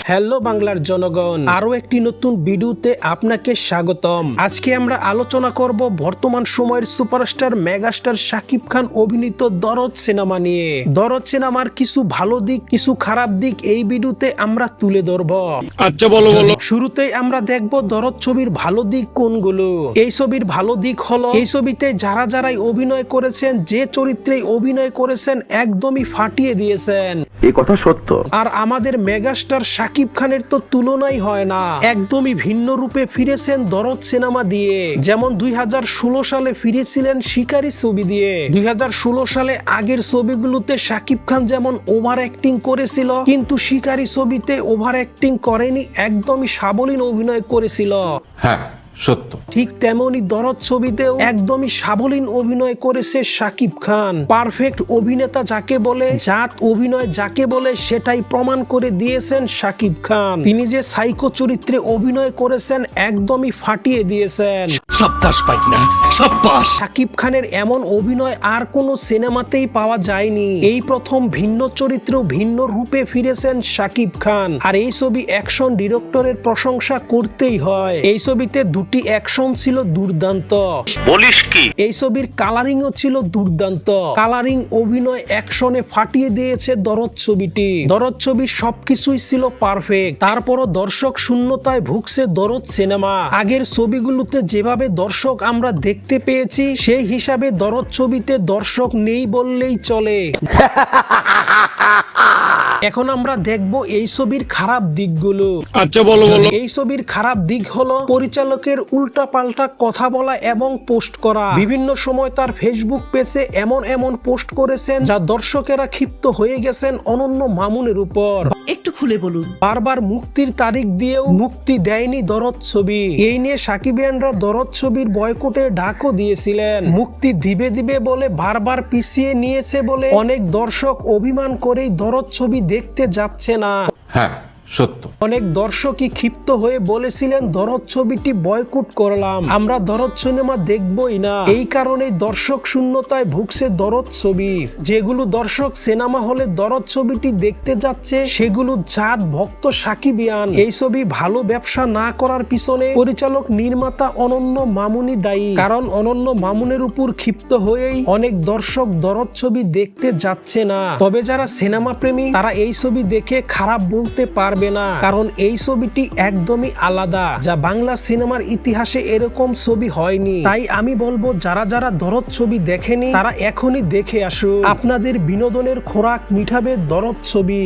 Hello বাংলার জনগণ, আরো একটি নতুন ভিডিওতে আপনাকে স্বাগতম। আজকে আমরা আলোচনা করব বর্তমান সময়ের সুপারস্টার মেগাস্টার শাকিব খান অভিনীত দরদ সিনেমা নিয়ে। দরদ সিনেমার কিছু ভালো দিক, কিছু খারাপ দিক এই ভিডিওতে আমরা তুলে ধরব। আচ্ছা বলো। শুরুতেই আমরা দেখব দরদ ছবির ভালো দিক কোনগুলো। এই ছবির ভালো দিক হলো, এই ছবিতে যারাই অভিনয় করেছেন, যে চরিত্রে অভিনয় করেছেন একদমই ফাটিয়ে দিয়েছেন। এই কথা সত্য। আর আমাদের মেগাস্টার শাকিব খানের তো তুলনাই হয় না, একদমই ভিন্ন রূপে ফিরেছেন দরদ সিনেমা দিয়ে। যেমন 2016 সালে ফিরেছিলেন শিকারী ছবি দিয়ে। 2016 সালে আগের ছবিগুলোতে শাকিব খান যেমন ওভার অ্যাক্টিং করেছিল, কিন্তু শিকারী ছবিতে ওভার অ্যাক্টিং করেনি, একদমই সাবলীল অভিনয় করেছিল। হ্যাঁ সত্য। ঠিক তেমনি দরদ ছবিতেও একদমই সাবলীল অভিনয় করেছে শাকিব খান। পারফেক্ট অভিনেতা যাকে বলে, জাত অভিনয় যাকে বলে, সেটাই প্রমাণ করে দিয়েছেন শাকিব খান। তিনি যে সাইকো চরিত্রে অভিনয় করেছেন একদমই ফাটিয়ে দিয়েছেন। সাব্বাস পাইনা, সাব্বাস। শাকিব খানের এমন অভিনয় আর কোনো সিনেমাতেই পাওয়া যায়নি। এই প্রথম ভিন্ন চরিত্র, ভিন্ন রূপে ফিরেছেন শাকিব খান। আর এই ছবি অ্যাকশন ডিরেক্টরের প্রশংসা করতেই হয়। এই ছবিতে দুটি অ্যাকশন ছিল দুর্দান্ত। বলিস কি? এই ছবির কালারিংও ছিল দুর্দান্ত। কালারিং, অভিনয়, অ্যাকশনে ফাটিয়ে দিয়েছে দরদ ছবিটি। দরদ ছবির সবকিছুই ছিল পারফেক্ট। তারপরও দর্শক শূন্যতায় ভুগছে দরদ সিনেমা। আগের ছবিগুলোতে যেভাবে দর্শক আমরা দেখতে পেয়েছি, সেই হিসাবে দরদ ছবিতে দর্শক নেই বললেই চলে। এখন আমরা দেখব এই ছবির খারাপ দিকগুলো। আচ্ছা বলো। এই ছবির খারাপ দিক হলো পরিচালকের উল্টাপাল্টা কথা বলা এবং পোস্ট করা। বিভিন্ন সময় তার ফেসবুক পেজে এমন পোস্ট করেছেন যা দর্শকেরা ক্ষিপ্ত হয়ে গেছেন অনন্য মামুনের উপর। একটু খুলে বলুন। বারবার মুক্তির তারিখ দিয়েও মুক্তি দেয়নি দরদ ছবি। এই নিয়ে সাকিবিয়ানরা দরদ ছবির বয়কটের ডাকও দিয়েছিলেন। মুক্তি দিবে বলে বারবার পিছিয়ে নিয়েছে বলে অনেক দর্শক অভিমান করেই দরদ ছবি দেখতে যাচ্ছে না। হ্যাঁ সত্য। অনেক দর্শকই ক্ষিপ্ত হয়ে বলেছিলেন দরদ ছবিটি বয়কট করলাম, আমরা দরদ সিনেমা দেখবই না। এই কারণে দর্শক শূন্যতায় ভুগছে দরদ ছবি। যেগুলো দর্শক সিনেমা হলে দরদ ছবিটি দেখতে যাচ্ছে, সেগুলো জাত ভক্ত সাকিবিয়ান। এই ছবি ভালো ব্যবসা না করার পিছনে পরিচালক নির্মাতা অনন্য মামুনি দায়ী। কারণ অনন্য মামুনের উপর ক্ষিপ্ত হয়েই অনেক দর্শক দরদ ছবি দেখতে যাচ্ছে না। তবে যারা সিনেমা প্রেমী, তারা এই ছবি দেখে খারাপ বলতে পারবে না, কারণ এই ছবিটি একদমই আলাদা, যা বাংলা সিনেমার ইতিহাসে এরকম ছবি হয়নি। তাই আমি বলবো যারা দরদ ছবি দেখেনি, তারা এখনই দেখে আসুন। আপনাদের বিনোদনের খোরাক মিটাবে দরদ ছবি।